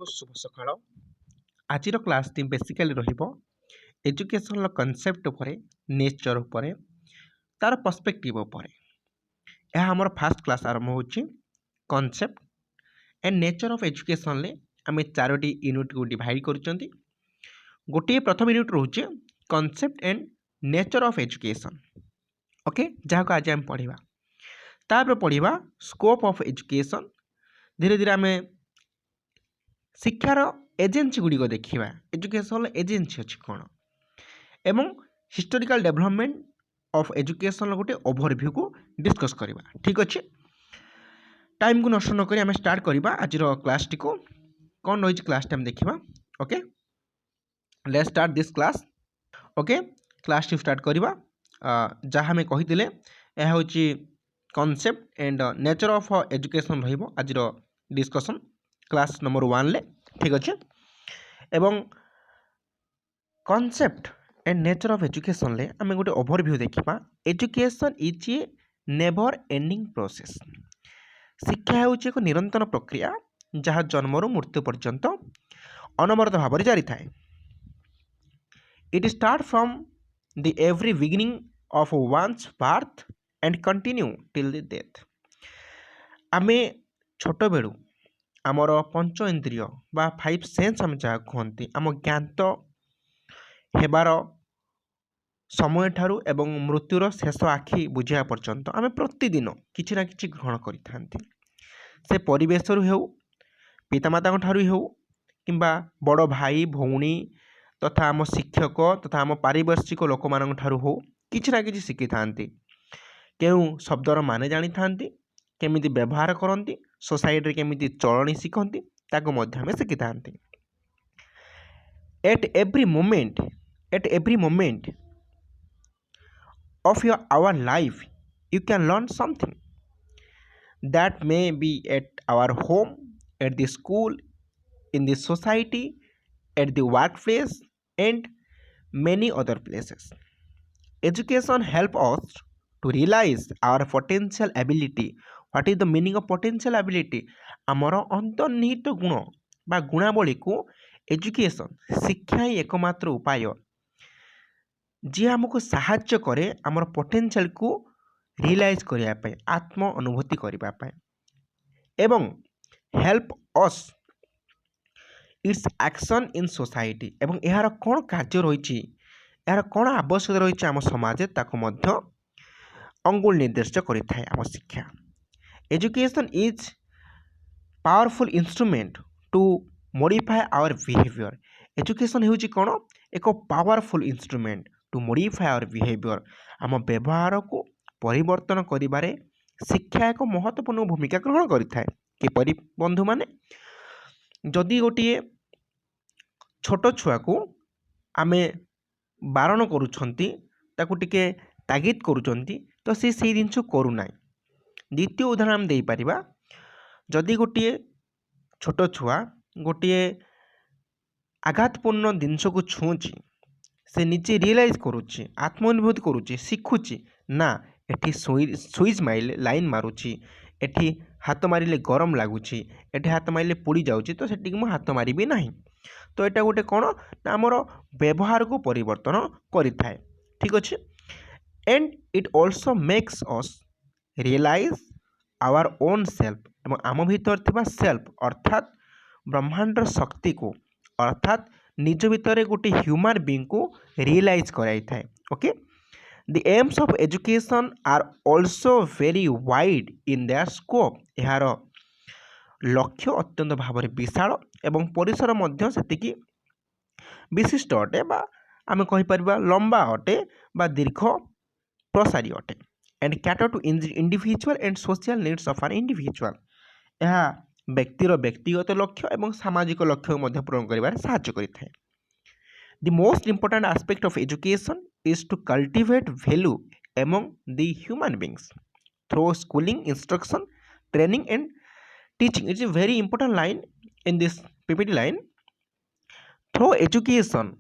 को शुभ सकाळ। आजिर class T basically रहिबो एजुकेशन कॉन्सेप्ट उपरे, नेचर उपरे, तार पर्सपेक्टिव उपरे। यह हमर फर्स्ट क्लास आरंभ होची concept and nature of education ले आमे चारोटी यूनिट को डिवाइड करचंती। गोटे प्रथम यूनिट रहउची concept and nature of education. Okay, जहाँ को आज हम पढ़िबा। तापर पढ़िबा स्कोप ऑफ एजुकेशन। धीरे धीरे आमे शिक्षार एजेन्सी गुड़िक देखा एजुकेशन एजेन्सी अच्छी कौन एवं हिस्टोरिकल डेवलपमेंट ऑफ एजुकेशन गोटे ओवरव्यू को डिस्कस करवा। ठीक अच्छे, टाइम को नष्ट नक आम स्टार्ट करवा आज क्लास टी को। कौन रही क्लास टाइम देखा। Okay, let's start this class. Okay, class T start करवा। जहाँ हमें कही यह हूँ concept and nature of education रहिबो आज डिस्कशन क्लास नंबर 1 ले। ठीक अच्छे, एवं concept and nature of education ले आम गोटे ओवरव्यू देखा। Education is a never ending process. शिक्षा है एक निरंतर प्रक्रिया जहाँ जन्मरू मृत्यु पर्यंत अनवरत भाव जारी थाए। It start from the every beginning of one's birth and continue till the death. आमे छोट बेलू आमर पंच इंद्रिय बा 5 सेंस आम जहाँ कहते आम ज्ञात हेबार समय ठारू एवं मृत्युर शेष आखि बुझा पर्यंत आम प्रतिदिन किसी ना किसी ग्रहण करि से परिवेश हो, पितामाता ठारू हो, किंबा बड़ भाई भौणी तथा आम शिक्षक तथा आम पारिपार्श्विक लोक मान ठारू हो किसी ना किसी शिखी था। केउ शब्दर मान जानी था, केमिति व्यवहार करती, सोसाइटी केमिति चलनी शिखती ताको मध्य हमें शिखी था। At every moment of our life you can learn something that may be at our home, at the school, in the society, at the workplace and many other places. Education help us to realize our potential ability. What is the meaning of potential ability? आमर अंतर्निहित गुण बा गुणावली को education शिक्षा ही एकमात्र उपाय जी आमको साहाय्य करे आमर पोटेंशियल को रियलाइज करने आत्म अनुभूति करने एवं help us it's action in society एवं यार कौन कार्य रही यार कौन आवश्यक रही आम समाज ताको मध्य अंगुल निर्देश करें आम शिक्षा। Education is powerful instrument to modify our behaviour. Education होची कौन एक powerful instrument to modify our behaviour. आम व्यवहार को परिवर्तन करिबारे शिक्षा एक महत्वपूर्ण भूमिका ग्रहण करिथाए। किपरि बंधु माने जदि गोटे छोट छुआ को आमे बारण करूछंती ताकू टिके तागिद करूछंती तो से जिनस करूना। द्वितीय उदाहरण आम दे पारिबा, जदि गोटे छोट छुआ गोटे आघातपूर्ण जिनस को छुँची से निजे रियलाइज करुच्ची, आत्मानुभूति करुच्ची, शिखुची ना एठी सुइच माइले लाइन मारुची, एठी हाथ मारिले गरम लगुच, एठी हाथ मारिले पोड़ी जाउची तो सेठी मु हाथ मारिबी नाही। तो एटा गोटे कौन ना आमर व्यवहार को परिवर्तन करिथाए। ठीक अच्छे, and it also makes us realise our own self एवं आम भीतर थिबा सेल्फ अर्थात ब्रह्मांडर शक्ति को अर्थात निज भितर गोटे ह्यूमन बीइंग को रियलाइज कराई थाए। Okay, the aims of education are also very wide in their scope. यार लक्ष्य अत्यंत भाव विशाल एवं परिसर मध्य सेतिकी विशिष्ट अटे बा आमे कहि परिबा लंबा अटे बा दीर्घ प्रसारी अटे। And cater to individual and social needs of an individual. यह व्यक्तिर व्यक्तिगत लक्ष्य एवं सामाजिक लक्ष्य मध्य पूरण करिबार सहायता करिथाए। The most important aspect of education is to cultivate value among the human beings through schooling, instruction, training and teaching. It's a very important line in this PPT line. Through education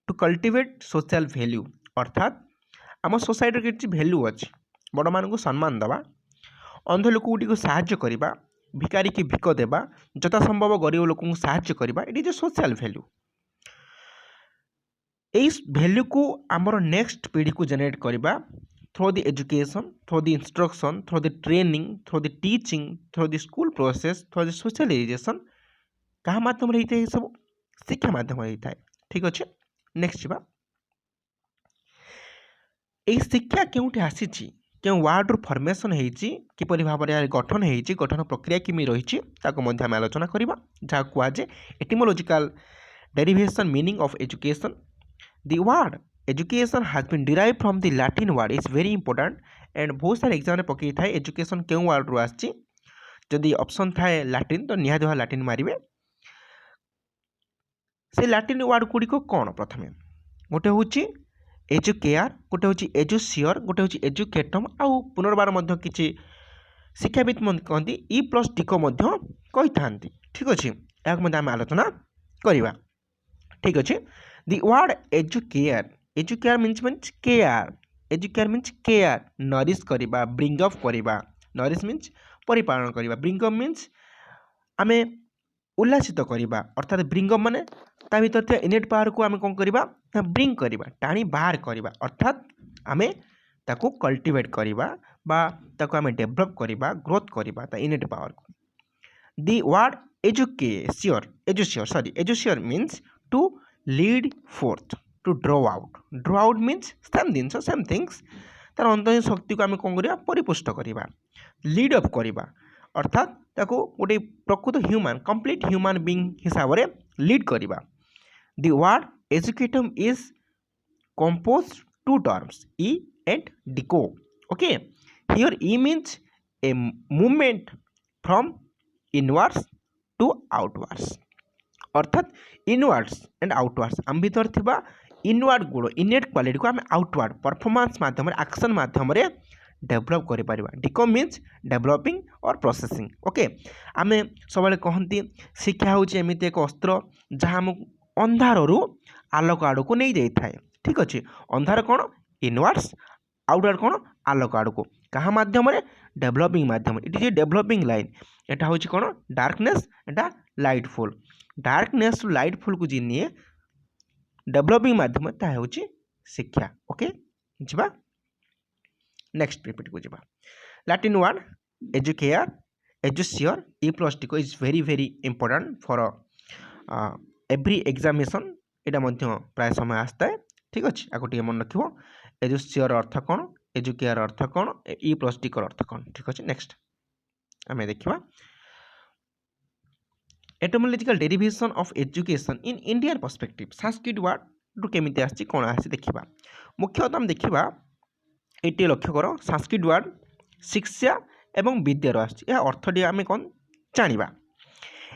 to cultivate social value अर्थात आम society किसी value अच्छी, बड़ मान को सम्मान दवा, अंध लोक गुड़ी को साहाय्य करवा, भिकारी की भिक देवा जथा संभव गरीब लोक साहाय्य करवा it is a social value यही वैल्यू को आमर नेक्स्ट पीढ़ी को जनरेट करवा through the education through the instruction through the training through the teaching through the school process through the socialisation क्या मध्यम होता है सब शिक्षा मध्यम होता है ठीक अच्छे नेक्स्ट जा यही शिक्षा केउठी आसीची क्यों वार्ड रू फॉर्मेशन होती किपरि भाव में गठन होती गठन प्रक्रिया किमी रही आम आलोचना करवा जहाँ कहुए etymological derivation meaning of education The word education has been derived from the Latin word is very important and बहुत सारे एग्जाम में पकई थाए एजुकेशन क्यों वर्ड रू आछि जदि ऑप्शन थाए लैटिन तो निहाती भाव लैटिन मारिबे से लैटिन वर्ड गुड़ी को कौन प्रथमे गोटे होची एजुकेयर गोटे होची एजुसियर गोटे होची एजुकेटम आउ पुनर्बार मध्य किछि शिक्षाविद मन कहती ई प्लस डी को मध्य कहि थांती ठीक अछि याक मध्य हम आलोचना करिवा ठीक अछि The word educare means care. Educare means care. Nourish करिबा, bring up करिबा. Nourish means परिपालन करिबा. Bring up means आमे उल्लासित करिबा. अर्थात bring up माने ता भीतर थे innate power को आमे कोन करिबा? ता bring करिबा. टाणी बाहर करिबा. अर्थात आमे ताको cultivate करिबा बा ताको आमे develop करिबा, growth करिबा ता innate power को. The word edusier means to lead forth to draw out means same genus same things तार अंतः शक्ति को आम कौन करवा परिपुष्ट करवा लीड अप करवा अर्थात ताको गोटे प्रकृत ह्यूमन कंप्लीट ह्यूमन बीइंग हिसाब से लीड करवा the word educatum is composed two terms e and deco okay here e means a movement from inwards to outwards अर्थात इनवर्ड्स एंड आउटवर्ड्स आम भीतर थिबा इनवर्ड गुण इनेट क्वालिटी को आम आउटवर्ड परफॉर्मेंस माध्यम एक्शन माध्यम डेभलप कर डिको मीन्स डेभलपिंग और प्रोसेसिंग ओके आम सब कहती शिक्षा हूँ एमती एक अस्त्र जहाँ आम अंधार आलोक आड़ को नहीं जाए ठीक अच्छे अंधार कौन इनवर्ड्स आउटवर्ड कौन आलोक आड़ को क्या मध्यम डेभलपिंग मध्यम इट इज ए डेभलपिंग लाइन एटा हूँ कौन डार्कनेस एटा लाइटफुल डार्कनेस टू लाइटफुल को जी निए डेभलपिंग माध्यम ता हूँ शिक्षा ओके जीवा नेक्स्ट पीपीटी को जीवा Latin word educare educere E plus T को is very very important for every examination यहाँ मध्य प्राय समय आसता है ठीक अच्छे आपको टे मन रखिए एजुसियर अर्थ कौन एजुकेयर अर्थ कौन ई प्लस टी अर्थ कौन ठीक अच्छे नेक्स्ट आम देखा etymological derivation of education in Indian perspective Sanskrit word रु केमिति आछि कोन आछि देखिबा मुख्यतः हम देखिबा एटी लक्ष्य कर संस्कृत वर्ड शिक्षा एवं विद्यार आछि या अर्थटी आमे कोन जानिबा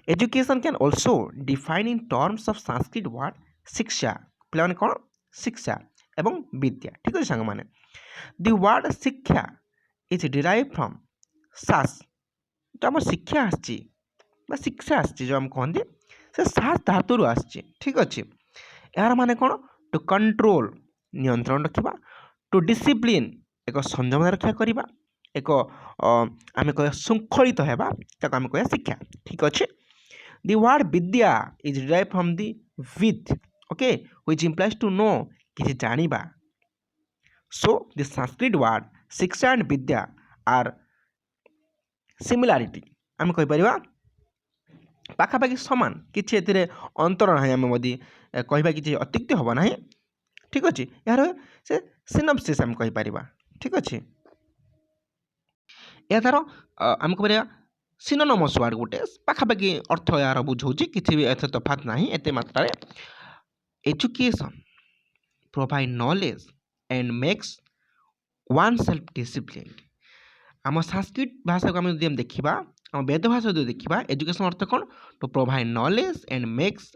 education can also define in terms of Sanskrit word shiksha प्लान कोन शिक्षा एवं विद्या ठीक है संग माने the word shiksha is derive from shas तो हम शिक्षा आछि शिक्षा आसची जो हम कहते से सास धातु आसची ठीक अच्छे यार माने कौन टू कंट्रोल नियंत्रण रखा टू डिसिप्लिन एक संयम रक्षा करवा एक आम कह शृंखलित होगा ताको आम कह शिक्षा ठीक अच्छे the word vidya is derive from the with okay which implies to know किसी जानिबा so the Sanskrit word shiksha and vidya are similarity आम कह परिबा पाखापाखि सामान किसी अंतर ना आम मोदी कहवा कि अत्युक्ति हम ना ठीक अच्छे यार से सिनपसिस आम कहीपर ठीक अच्छे या तार आम कह सिनोनिमस वर्ड गोटे पाखापाखि अर्थ यार बुझाऊँ किसी भी एत तफात ना एत मात्रा education provide knowledge and makes one self discipline आम संस्कृत भाषा को आम देखा आम वेद भाषा जो देखा एजुकेशन अर्थ कौन to provide knowledge and makes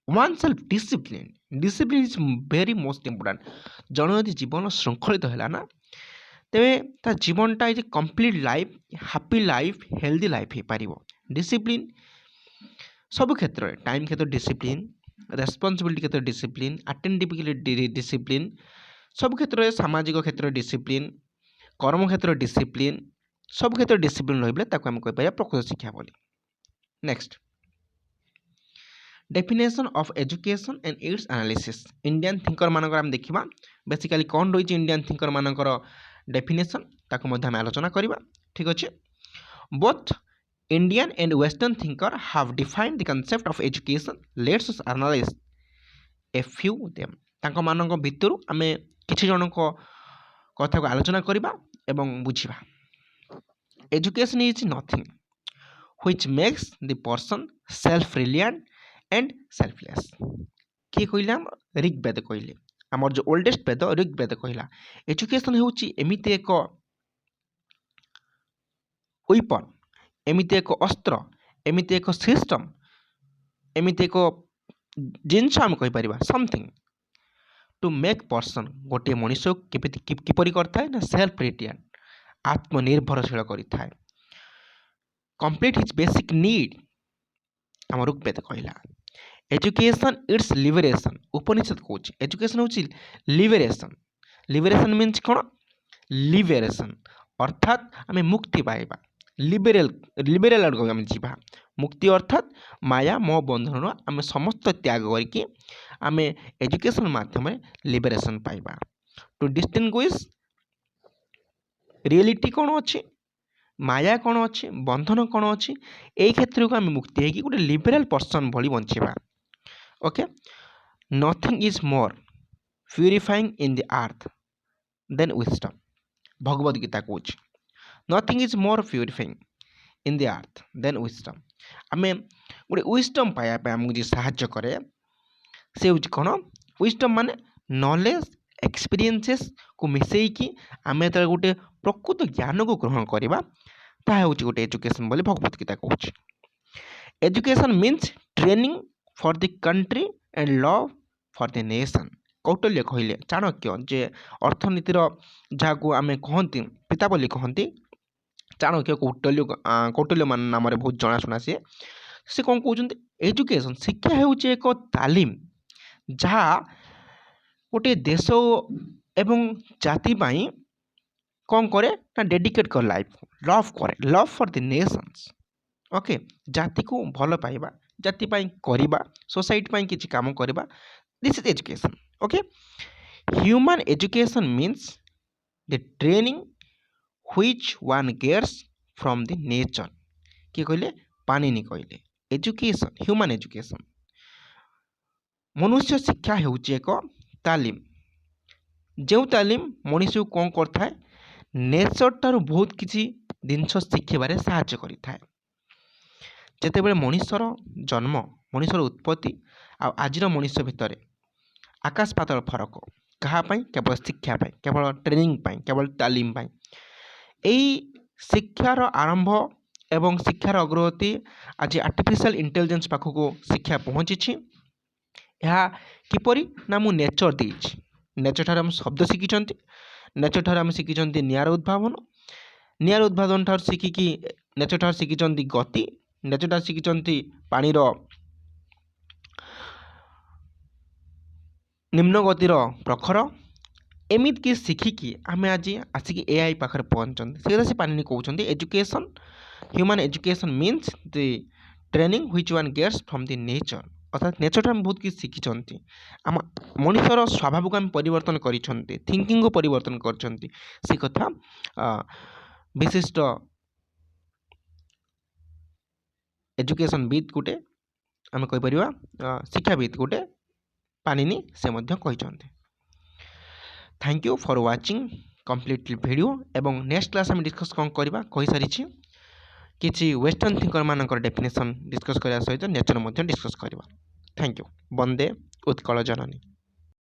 one self discipline discipline is very most important जन यदि जीवन श्रृंखलित है ना तेरे ता जीवनटा is complete life happy life healthy life हो पार डिसिप्लिन सब क्षेत्र में टाइम क्षेत्र डिसिप्लिन रेस्पॉन्सिबिलिटी क्षेत्र डिसिप्लिन अटेंटिविटी डिसिप्लिन सब क्षेत्र में सामाजिक क्षेत्र डिसिप्लिन कर्म क्षेत्र डिसिप्लिन सब क्षेत्र डिसिप्लिन रहिबले ताको हम कहि परिया प्रकृत शिक्षा बोली। Next definition of education and it's analysis Indian thinker मानकर हम देखिबा बेसिकली कौन रही इंडियन थिंकर मानकर डेफिनेशन ताको मध्य हम आलोचना करिबा। ठीक अछि both Indian and western thinker have defined the concept of education let's us analyse a few them तांको मानक भितरु आमे किछि जनक कथा को आलोचना करिबा एवं बुझिबा। Education is nothing which makes the person self reliant and selfless किए कहले हम ऋग्वेद कहले आमर जो ओल्डेस्ट वेद ऋग्वेद कहला एजुकेशन हेउची एमिति एक वेपन एमिति एक अस्त्र एमिति एक सिस्टम एमिति एक जिनस हम कहि परिबा समथिंग टू मेक पर्सन गोटे मनुष्य किपरि करथाय ना सेल्फ रिलिएंट आत्मनिर्भरशील करिथाय कंप्लीट हिज बेसिक नीड आम ऋग्वेद कहला। एजुकेशन इट्स लिबरेशन उपनिषद कौच एजुकेशन होची लिबरेशन लिबरेशन मीन्स कौन लिबरेशन अर्थात आम मुक्ति पाइबा लिबरेल लिबरेल आड़ आम जीवा मुक्ति अर्थात माया मोह बंधन आम समस्त त्याग करके आम एजुकेशन माध्यम लिबरेशन पाइबा। टू डिस्टिंग्विश रियलिटी कौन अच्छी माया कौन अच्छी बंधन कौन अच्छी यही क्षेत्र को आम मुक्ति है कि गोटे लिबराल पर्सन भली बंचवा। Okay nothing is more purifying in the earth than wisdom Bhagavad Gita कौच nothing is more purifying in the earth than wisdom आम गोटे विजडम पाइबा आमको जी साहाय्य करे से हूँ कौन विजडम माने नॉलेज एक्सपीरियंसेस को मिसेकी आम जो गोटे प्रकृत ज्ञान को ग्रहण करवा ताहा हूँ गोटे एजुकेशन बोली भगवत गीता कहूँ। Education means training for the country and love for the nation Kautilya कहले चाणक्य जे अर्थनीतिर जहाँ आम कहती पिता बोली कहती चाणक्य कौटल्य मान नाम बहुत जनाशुना सी कौन कहते एजुकेशन शिक्षा हूँ एक तालीम जहाँ गोटे देश एवं जाति पाई कौन करे ना डेडिकेट कर लाइफ लव करे love for the Nations. Okay जाति को भल पाइबा जाति पाई करिबा सोसाइटी पाई किछि काम करिबा this is education. Okay human education means the training which one gets from the nature कि कहले पानिनी कहले एजुकेशन ह्यूमन एजुकेशन मनुष्य शिक्षा हेउची एक तालीम जो तालीम मनुष्य को कौन करता है नेचर टार बहुत किसी जिनस शिखबार साहाय्य करें जितेबाला मनुष्यर जन्म मनुष्यर उत्पत्ति आज मनुष्य भितर आकाश पातल फरक कहाँपाई केवल शिक्षापाई केवल ट्रेनिंग केवल तालीम यही शिक्षार आरंभ एवं शिक्षार अग्रगति आज आर्टिफिशियल इंटेलिजेंस पाखक शिक्षा पहुँची यह किपरि ना मु नेचर देछि नेचर ठार आम शब्द शिखी नेचर ठार आम शिखी निआर उद्भावन ठार शिखिकी नेचर ठार शिखी गति नेचर ठार शिखी पानीर निम्न गतिर प्रखर एमित कि शिखिकी आम आज आसिक एआई पाखे पहुँचते से पानी कहते education human education means the training which one gets from the nature अर्थात नेचर आम बहुत किसी शिखी आम मनुष्यर स्वभाव को आम परिवर्तन करिसेंती थिंकिंग को परिवर्तन करछंती से कथा विशिष्ट एजुकेशन विद गोटे आम कहि परिबा शिक्षाविद गोटे पानिनी से मध्य कहिसंती। Thank you for watching complete video एवं नेक्स्ट क्लास आम डिस्कस कौन करवा कहि सारी किसी वेस्टर्न थिंकर मानकर डेफिनेशन डिस्कस करने सहित नेचर डिस्कस करवा। Thank you. Vande Utkal Janani.